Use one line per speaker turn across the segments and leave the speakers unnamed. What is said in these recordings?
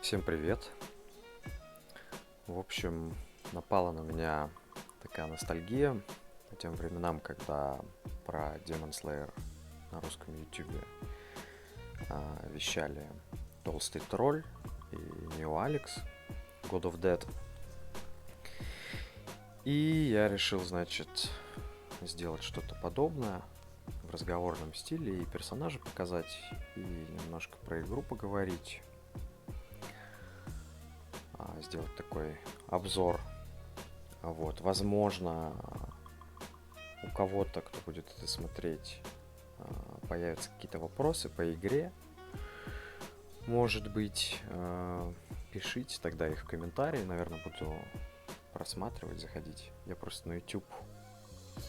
Всем привет! В общем, напала на меня такая ностальгия по тем временам, когда про Demon Slayer на русском ютубе вещали Толстый Тролль и Нео Алекс, God of Dead. И я решил, значит, сделать что-то подобное в разговорном стиле и персонажа показать, и немножко про игру поговорить, сделать такой обзор. Вот, возможно, у кого-то, кто будет это смотреть, появятся какие-то вопросы по игре. Может быть, пишите тогда их в комментарии, наверное, буду просматривать, заходить. Я просто на YouTube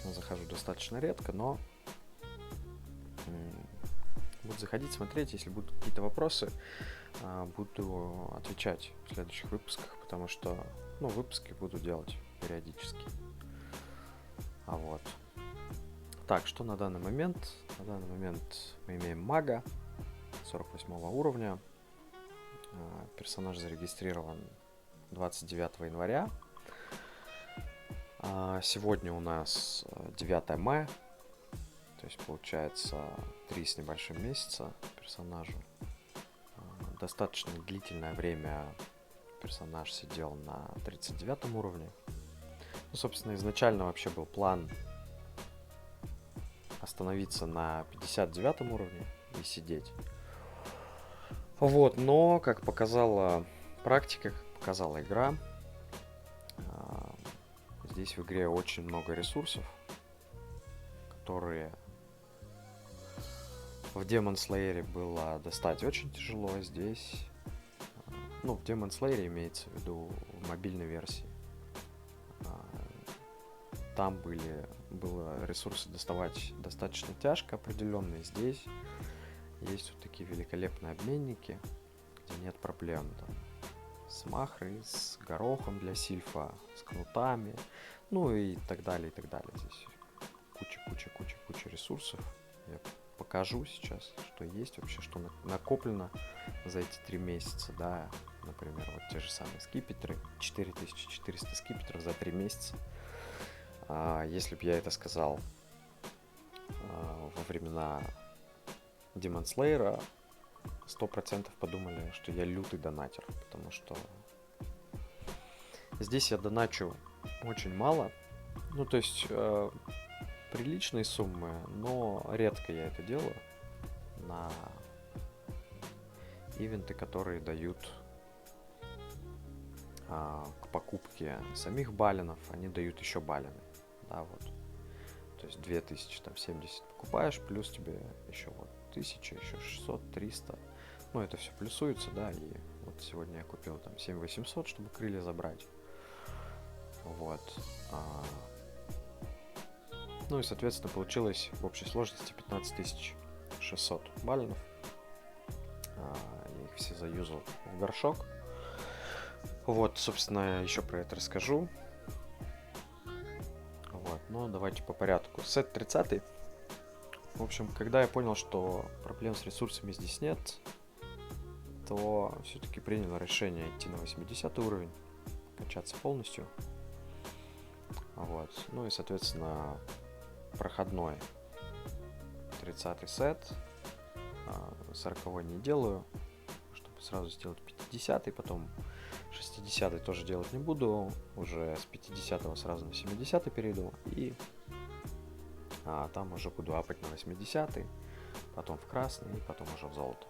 захожу достаточно редко, но буду заходить, смотреть. Если будут какие-то вопросы, буду отвечать в следующих выпусках, потому что, выпуски буду делать периодически. Вот. Так, что на данный момент? На данный момент мы имеем мага 48 уровня. Персонаж зарегистрирован 29 января. Сегодня у нас 9 мая. То есть получается 3 с небольшим месяца персонажу. Достаточно длительное время персонаж сидел на 39 уровне. Собственно, изначально вообще был план остановиться на 59 уровне и сидеть. Вот, но, как показала практика, как показала игра, здесь в игре очень много ресурсов, которые в Demon Slayer было достать очень тяжело. Здесь, в Demon Slayer имеется в виду в мобильной версии. Там было ресурсы доставать достаточно тяжко определенные. Здесь есть вот такие великолепные обменники, где нет проблем там с махрой, с горохом для сильфа, с кнутами, и так далее, и так далее. Здесь куча ресурсов. Я покажу сейчас, что есть вообще, что накоплено за эти 3 месяца, да. Например, вот те же самые скипетры, 4400 скипетров за 3 месяца. Если бы я это сказал во времена Demon Slayer, 100% подумали, что я лютый донатер, потому что здесь я доначу очень мало. То есть приличные суммы, но редко я это делаю на ивенты, которые дают к покупке самих баллинов, они дают еще баллины. Да, вот. То есть 2000, там 70 покупаешь, плюс тебе еще 1000, еще 600, 300. Это все плюсуется, да, и вот сегодня я купил там 7800, чтобы крылья забрать. Вот. И, соответственно, получилось в общей сложности 15600 баллинов. Я их все заюзал в горшок. Вот, собственно, еще про это расскажу. Вот, давайте по порядку. Сет 30. В общем, когда я понял, что проблем с ресурсами здесь нет, то все-таки принял решение идти на 80 уровень, качаться полностью. Вот. И, соответственно, проходной 30 сет. 40 не делаю, чтобы сразу сделать 50, потом 60 тоже делать не буду, уже с 50 сразу на 70 перейду, и там уже буду апать на 80, потом в красный, и потом уже в золото.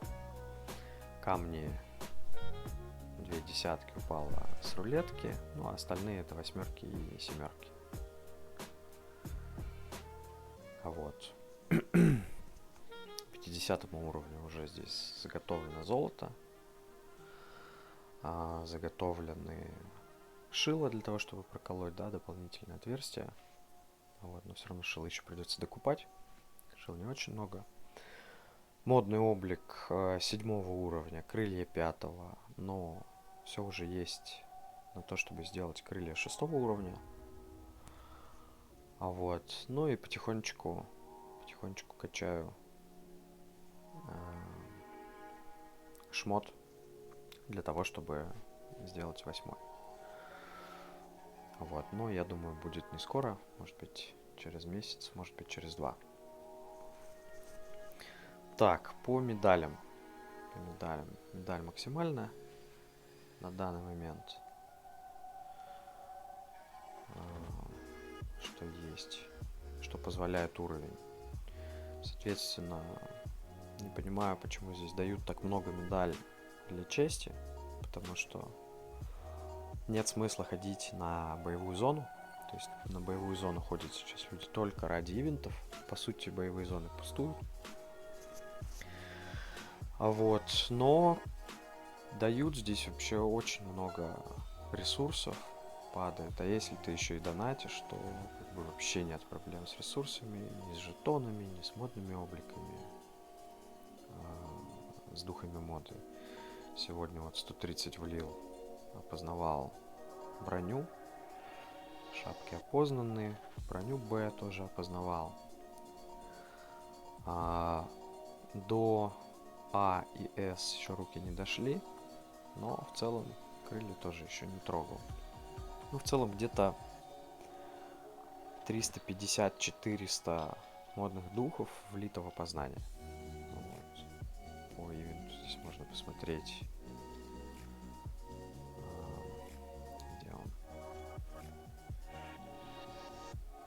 Камни 2 десятки упало с рулетки, а остальные это 8 и 7. Вот. 50 уровню уже здесь заготовлено золото, заготовлены шило для того, чтобы проколоть, да, дополнительные отверстия. Вот, но все равно шило еще придется докупать. Шил не очень много. Модный облик 7 уровня, крылья 5, но все уже есть на то, чтобы сделать крылья 6 уровня. Вот, и потихонечку качаю шмот для того, чтобы сделать 8-й. Вот, но я думаю, будет не скоро, может быть, через месяц, может быть, через 2. Так, по медалям. Медаль максимальная на данный момент. Что есть, что позволяет уровень. Соответственно, не понимаю, почему здесь дают так много медалей для чести, потому что нет смысла ходить на боевую зону. То есть на боевую зону ходят сейчас люди только ради ивентов. По сути, боевые зоны пустуют. Вот, но дают здесь вообще очень много ресурсов, падает. А если ты еще и донатишь, то как бы вообще нет проблем с ресурсами, ни с жетонами, ни с модными обликами, с духами моды. Сегодня вот 130 влил, опознавал броню, шапки опознанные, броню Б тоже опознавал. До А и С еще руки не дошли, но в целом крылья тоже еще не трогал. Ну, в целом где-то 350-400 модных духов влитого познания. Вот. По ивенту здесь можно посмотреть. Где он?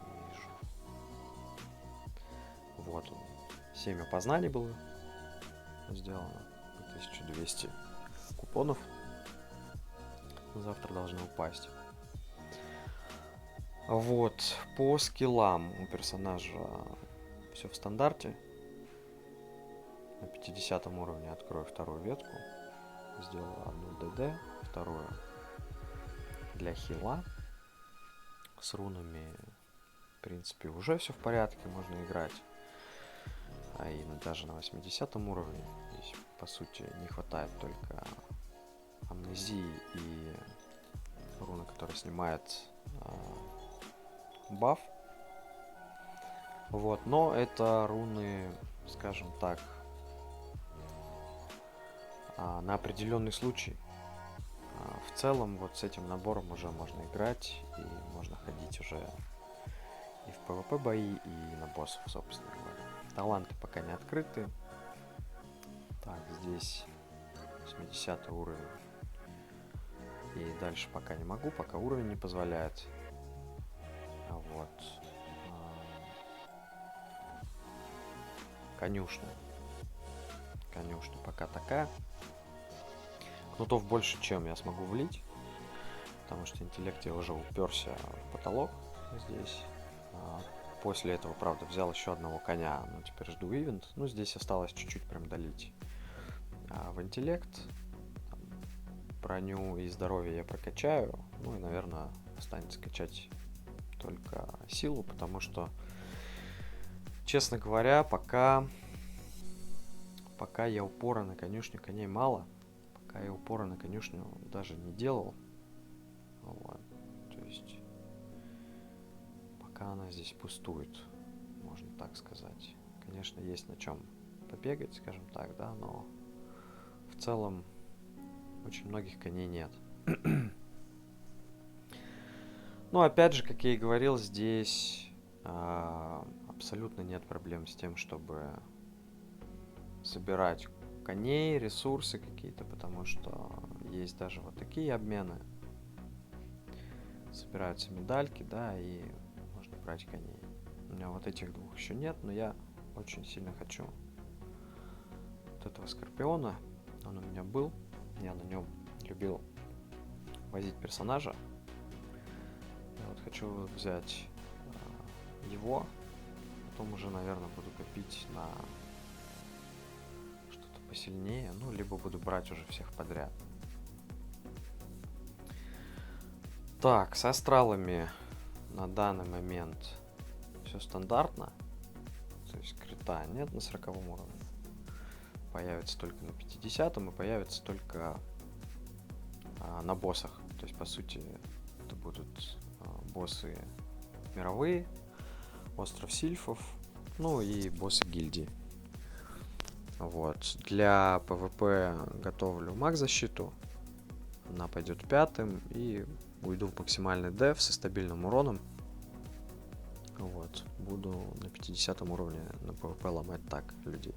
Вижу. Вот он. 7 опознаний было сделано. 1200 купонов. Завтра должны упасть. Вот, по скиллам у персонажа все в стандарте. На 50 уровне открою вторую ветку. Сделаю одну ДД, вторую для хила. С рунами, в принципе, уже все в порядке, можно играть. А и даже на 80 уровне здесь, по сути, не хватает только амнезии и руны, которая снимает баф. Вот, но это руны, скажем так, на определенный случай. В целом, вот с этим набором уже можно играть, и можно ходить уже и в PvP бои, и на боссов, собственно говоря. Таланты пока не открыты. Так, здесь 80 уровень. И дальше пока не могу, пока уровень не позволяет. Вот. Конюшня. Конюшня пока такая. Кнутов больше, чем я смогу влить. Потому что интеллект я уже уперся в потолок здесь. После этого, правда, взял еще одного коня. Но теперь жду ивент. Ну, здесь осталось чуть-чуть прям долить. В интеллект там, броню и здоровье я прокачаю. Ну и, наверное, останется качать только силу, потому что, честно говоря, пока я упора на конюшню коней мало. Пока я упора на конюшню даже не делал. Вот. То есть пока она здесь пустует, можно так сказать. Конечно, есть на чем побегать, скажем так, да, но в целом очень многих коней нет. Но опять же, как я и говорил, здесь абсолютно нет проблем с тем, чтобы собирать коней, ресурсы какие-то, потому что есть даже вот такие обмены. Собираются медальки, да, и можно брать коней. У меня вот этих двух еще нет, но я очень сильно хочу вот этого Скорпиона. Он у меня был, я на нем любил возить персонажа. Я вот хочу взять его, потом уже, наверное, буду копить на что-то посильнее, ну, либо буду брать уже всех подряд. Так, с астралами на данный момент все стандартно. То есть крита нет на 40 уровне. Появится только на 50 и появится только на боссах. То есть, по сути, это будут боссы мировые, остров сильфов, ну и боссы гильдии. Вот. Для PvP готовлю маг защиту. она пойдет пятым, и уйду в максимальный деф со стабильным уроном. Вот, буду на 50 уровне на PvP ломать так людей.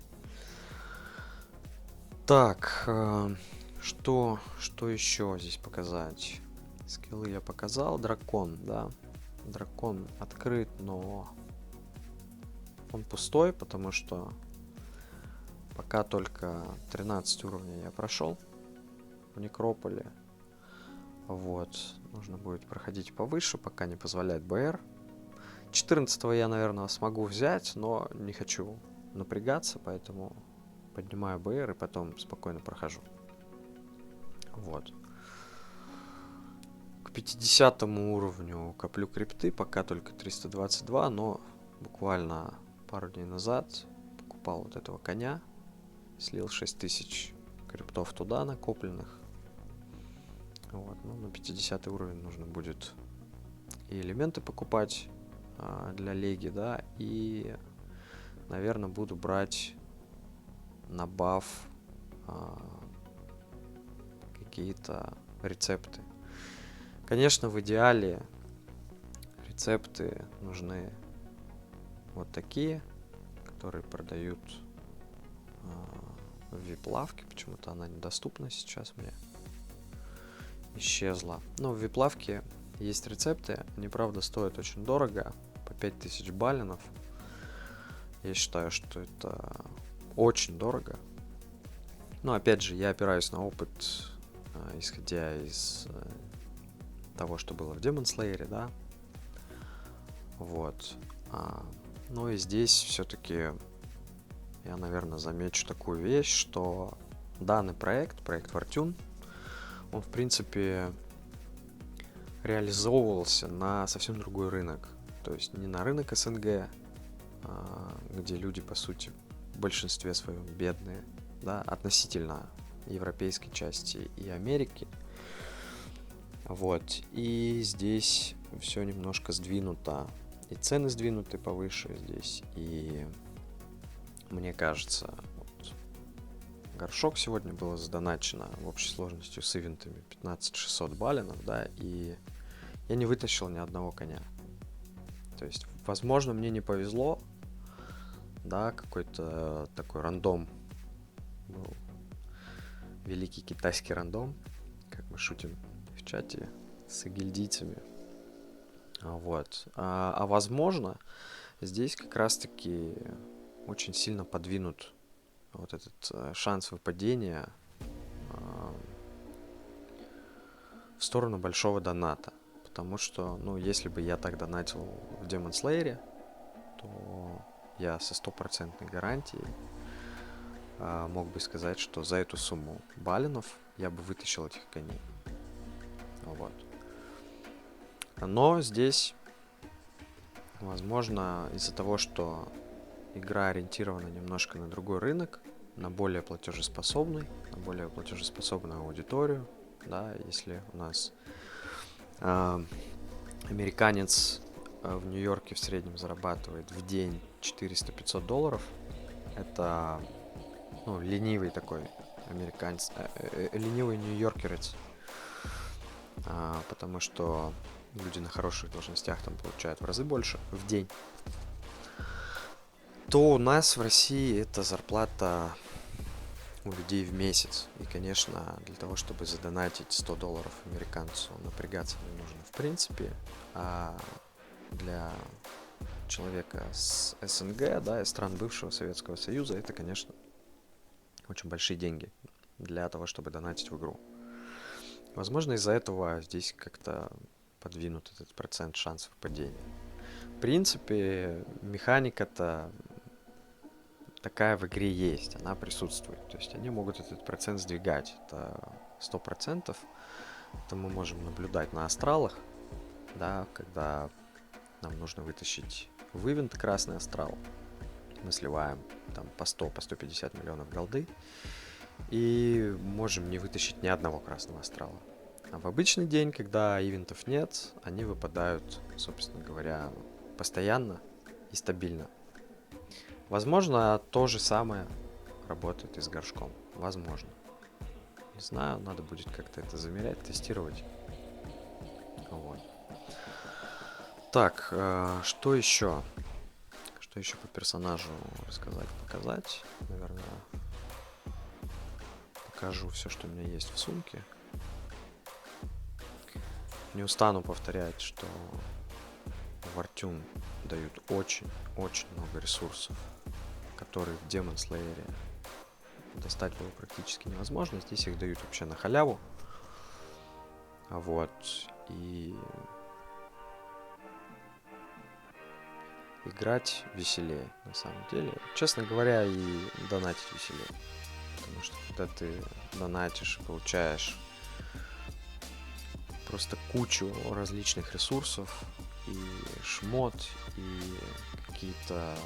Так, что еще здесь показать? Скиллы я показал. Дракон, да. Дракон открыт, но он пустой, потому что пока только 13 уровней я прошел в Некрополе. Вот, нужно будет проходить повыше, пока не позволяет БР. 14 я, наверное, смогу взять, но не хочу напрягаться, поэтому поднимаю БР и потом спокойно прохожу. Вот. К 50 уровню коплю крипты, пока только 322, но буквально пару дней назад покупал вот этого коня, слил 6000 криптов туда накопленных. Вот, ну, на 50 уровень нужно будет и элементы покупать для леги, да, и, наверное, буду брать на баф какие-то рецепты. Конечно, в идеале рецепты нужны вот такие, которые продают в вип-лавке. Почему-то она недоступна сейчас мне. Исчезла. Но в вип-лавке есть рецепты. Они, правда, стоят очень дорого. По 5000 баллинов. Я считаю, что это очень дорого. Но, опять же, я опираюсь на опыт, исходя из того, что было в Demon Slayer, да. Вот. Ну и здесь все-таки я, наверное, замечу такую вещь, что данный проект Fortune, он, в принципе, реализовывался на совсем другой рынок. То есть не на рынок СНГ, где люди, по сути, в большинстве своем бедные, да, относительно европейской части и Америки. Вот. И здесь все немножко сдвинуто. И цены сдвинуты повыше здесь. И мне кажется, вот, горшок сегодня было задоначено в общей сложности с ивентами 15600 баллинов, да, и я не вытащил ни одного коня. То есть, возможно, мне не повезло, да, какой-то такой рандом был. Великий китайский рандом, как мы шутим в чате с гильдийцами. Вот. А возможно, здесь как раз-таки очень сильно подвинут вот этот шанс выпадения в сторону большого доната. Потому что, ну, если бы я так донатил в Demon Slayer, то я со 100% гарантией мог бы сказать, что за эту сумму баллинов я бы вытащил этих коней. Вот. Но здесь, возможно, из-за того, что игра ориентирована немножко на другой рынок, на более платежеспособную аудиторию, да, если у нас американец в Нью-Йорке в среднем зарабатывает в день 400-500 долларов, это, ну, ленивый такой американец, ленивый нью-йоркерец, потому что люди на хороших должностях там получают в разы больше в день, то у нас в России это зарплата у людей в месяц. И, конечно, для того, чтобы задонатить 100 долларов американцу, напрягаться не нужно в принципе. А для человека с СНГ, да, из стран бывшего Советского Союза, это, конечно, очень большие деньги для того, чтобы донатить в игру. Возможно, из-за этого здесь как-то подвинут этот процент шансов падения. В принципе, механика-то такая в игре есть, она присутствует. То есть они могут этот процент сдвигать. Это 100%. Это мы можем наблюдать на астралах, да, когда нам нужно вытащить в ивент красный астрал. Мы сливаем там по 100, по 150 миллионов голды и можем не вытащить ни одного красного астрала. А в обычный день, когда ивентов нет, они выпадают, собственно говоря, постоянно и стабильно. Возможно, то же самое работает и с горшком. Возможно. не знаю, надо будет как-то это замерять, тестировать. Вот. Так, что еще? Что еще по персонажу рассказать, показать? Наверное, покажу все, что у меня есть в сумке. Не устану повторять, что в Артюн дают очень много ресурсов, которые в Demon Slayer достать было практически невозможно. Здесь их дают вообще на халяву. Вот. И играть веселее, на самом деле. Честно говоря, и донатить веселее. Потому что когда ты донатишь и получаешь просто кучу различных ресурсов, и шмот, и какие-то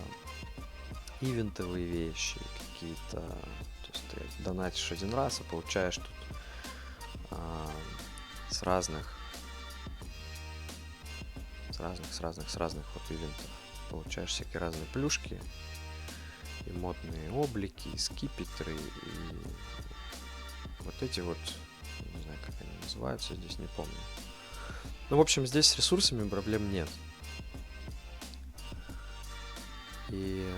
ивентовые вещи, какие-то... То есть ты донатишь один раз, а получаешь тут с разных вот ивентов. Получаешь всякие разные плюшки, и модные облики, и скипетры, и вот эти вот, не знаю, как они называются, здесь не помню. Ну, в общем, здесь с ресурсами проблем нет. И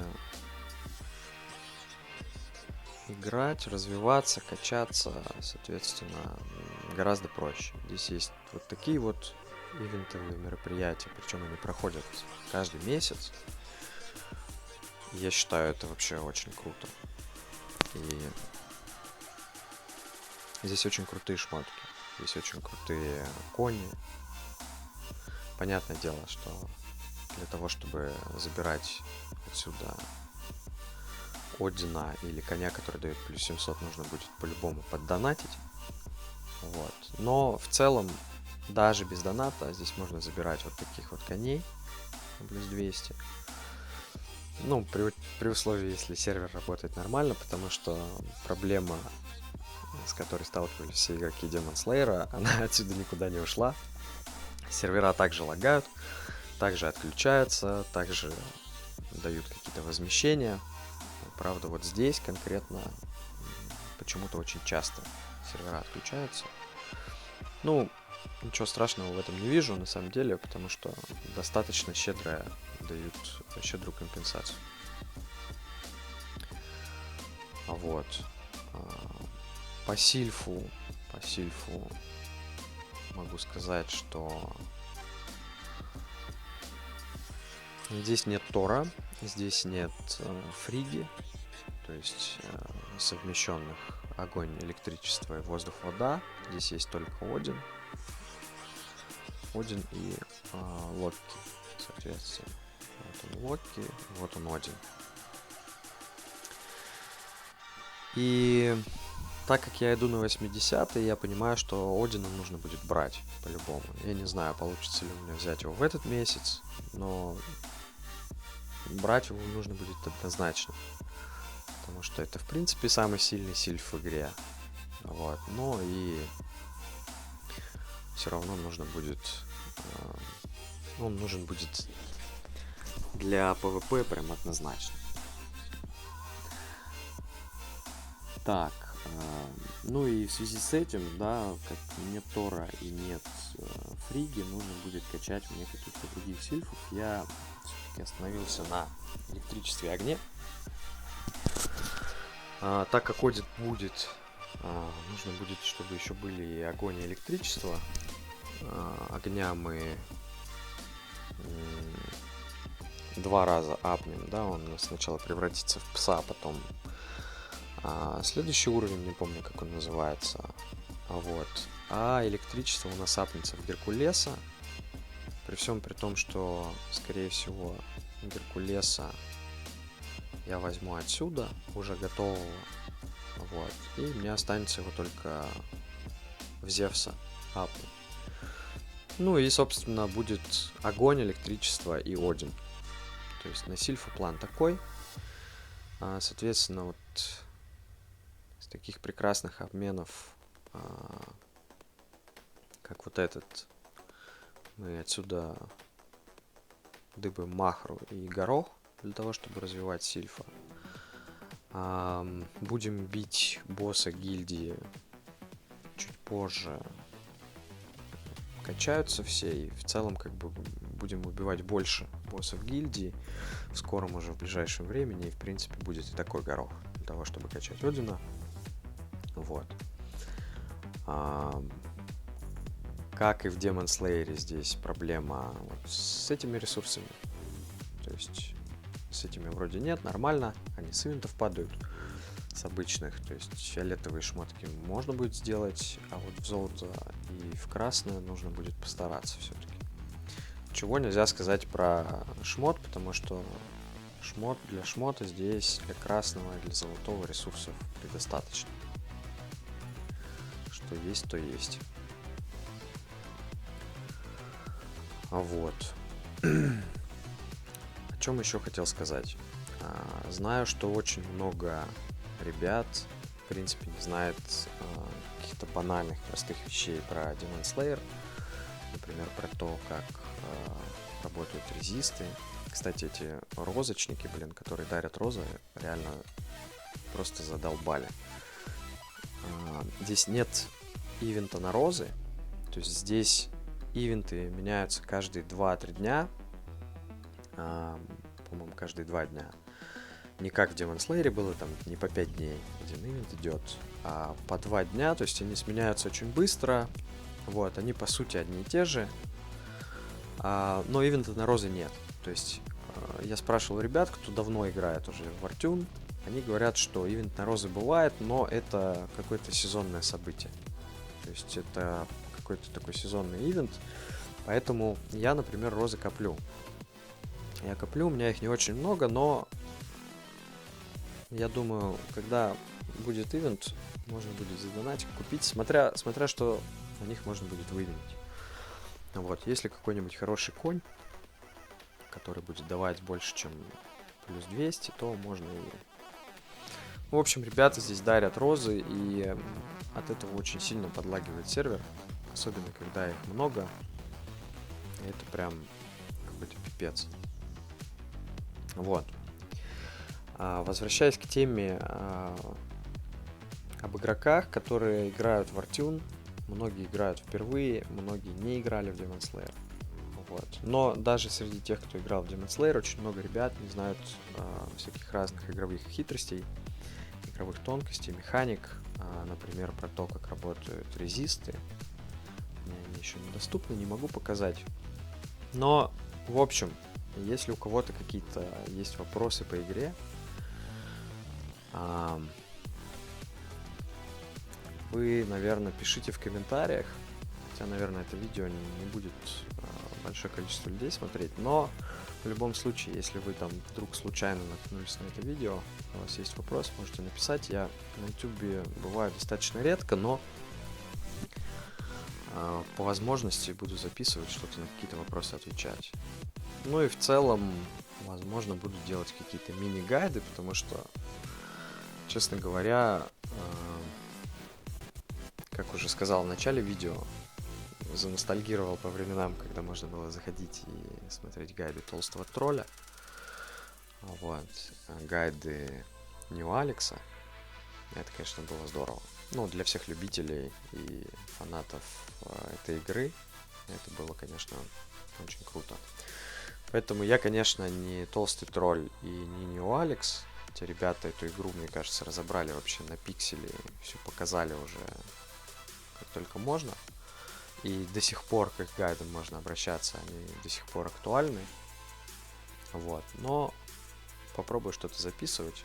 играть, развиваться, качаться, соответственно, гораздо проще. Здесь есть вот такие вот ивентовые мероприятия, причем они проходят каждый месяц. Я считаю, это вообще очень круто. И здесь очень крутые шмотки, здесь очень крутые кони. Понятное дело, что для того, чтобы забирать отсюда Одина или коня, который дает плюс 700, нужно будет по-любому поддонатить. Вот. Но в целом, даже без доната, здесь можно забирать вот таких вот коней плюс 200. Ну, при условии, если сервер работает нормально, потому что проблема, с которой сталкивались все игроки Demon Slayer, она отсюда никуда не ушла. Сервера также лагают, также отключаются, также дают какие-то возмещения. Правда, вот здесь конкретно почему-то очень часто сервера отключаются. Ну, ничего страшного в этом не вижу, на самом деле, потому что достаточно дают щедрую компенсацию. Вот. По сильфу могу сказать, что здесь нет Тора, здесь нет фриги, то есть совмещенных огонь, электричество и воздух, вода. Здесь есть только Один и Локки, соответственно. Вот он Локки, вот он Один. И так как я иду на 80-й, я понимаю, что Одина нужно будет брать по-любому. Я не знаю, получится ли у меня взять его в этот месяц, но брать его нужно будет однозначно. Потому что это, в принципе, самый сильный сильф в игре. Вот. Но и все равно нужно будет... Он нужен будет для PvP прям однозначно. Так, ну и в связи с этим, да, как нет Тора и нет фриги, нужно будет качать мне каких-то других сильфов. Я все-таки остановился на электричестве и огне. Так как Один будет, нужно будет, чтобы еще были и огонь, и электричество. Огня мы 2 раза апнем, да, он сначала превратится в пса, потом следующий уровень, не помню, как он называется. Вот. А электричество у нас апнется в Геркулеса. При всем при том, что, скорее всего, Геркулеса я возьму отсюда, уже готового. Вот. И мне останется его только в Зевса апнуть. Ну и, собственно, будет огонь, электричество и Один. То есть на сильфу план такой. Соответственно, вот с таких прекрасных обменов, как вот этот, мы отсюда дыбаем махру и горох для того, чтобы развивать сильфа. Будем бить босса гильдии позже качаются все, и в целом как бы будем убивать больше боссов гильдии в скором уже в ближайшем времени, и в принципе будет и такой горох для того, чтобы качать Одина. Вот. Как и в Demon Slayer, здесь проблема вот с этими ресурсами. То есть с этими вроде нет, нормально, они с ивентов падают, с обычных. То есть фиолетовые шмотки можно будет сделать, а вот в золото и в красное нужно будет постараться все-таки. Чего нельзя сказать про шмот, потому что шмот для шмота здесь для красного и для золотого ресурсов предостаточно. Что есть, то есть. Вот. О чем еще хотел сказать? Знаю, что очень много ребят, в принципе, не знает каких-то банальных, простых вещей про Demon Slayer. Например, про то, как работают резисты. Кстати, эти розочники, которые дарят розы, реально просто задолбали. Здесь нет ивента на розы. То есть здесь ивенты меняются каждые 2-3 дня. По-моему, каждые 2 дня. Не как в Demon Slayer было, там не по 5 дней один ивент идет, а по 2 дня. То есть они сменяются очень быстро. Вот, они по сути одни и те же. Но ивента на розы нет. То есть я спрашивал ребят, кто давно играет уже в Артюн. Они говорят, что ивент на розы бывает, но это какое-то сезонное событие. То есть это какой-то такой сезонный ивент. Поэтому я, например, розы коплю. Я коплю, у меня их не очень много, но я думаю, когда будет ивент, можно будет задонатить, купить, смотря что на них можно будет вывинить. Вот, если какой-нибудь хороший конь, который будет давать больше, чем плюс 200, то можно и... В общем, ребята здесь дарят розы, и от этого очень сильно подлагивает сервер, особенно когда их много. И это прям какой-то пипец. Вот. Возвращаясь к теме об игроках, которые играют в Артюн. Многие играют впервые, многие не играли в Demon Slayer. Вот. Но даже среди тех, кто играл в Demon Slayer, очень много ребят не знают всяких разных игровых хитростей, игровых тонкостей, механик. Например, про то, как работают резисты. Мне они еще недоступны, не могу показать. Но, в общем, если у кого-то какие-то есть вопросы по игре, вы, наверное, пишите в комментариях. Хотя, наверное, это видео не будет большое количество людей смотреть. Но в любом случае, если вы там вдруг случайно наткнулись на это видео, у вас есть вопрос, можете написать. Я на YouTube бываю достаточно редко, но по возможности буду записывать что-то, на какие-то вопросы отвечать. Ну и в целом, возможно, буду делать какие-то мини-гайды, потому что, честно говоря, как уже сказал в начале видео, заностальгировал по временам, когда можно было заходить и смотреть гайды Толстого Тролля. Вот. Гайды Нью Алекса. Это, конечно, было здорово. Ну, для всех любителей и фанатов этой игры это было, конечно, очень круто. Поэтому я, конечно, не Толстый Тролль и не Нью Алекс. Те ребята эту игру, мне кажется, разобрали вообще на пиксели, все показали уже как только можно. И до сих пор к их гайдам можно обращаться, они до сих пор актуальны. Вот. Но попробую что-то записывать.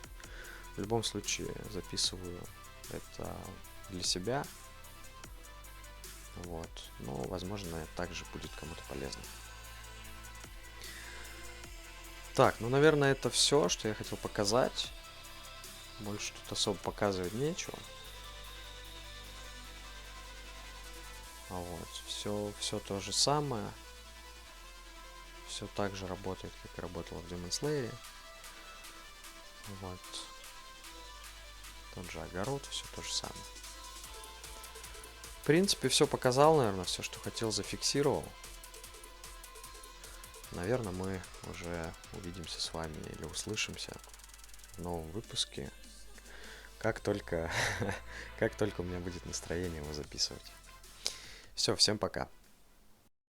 В любом случае записываю это для себя. Вот. Но, возможно, это также будет кому-то полезно. Так, ну, наверное, это все, что я хотел показать. Больше тут особо показывать нечего. Вот. Все то же самое. Все так же работает, как и работало в Demon Slayer. Вот. Тот же огород, все то же самое. В принципе, все показал, наверное, все, что хотел, зафиксировал. Наверное, мы уже увидимся с вами или услышимся в новом выпуске. как только, как только у меня будет настроение его записывать. Все, всем пока.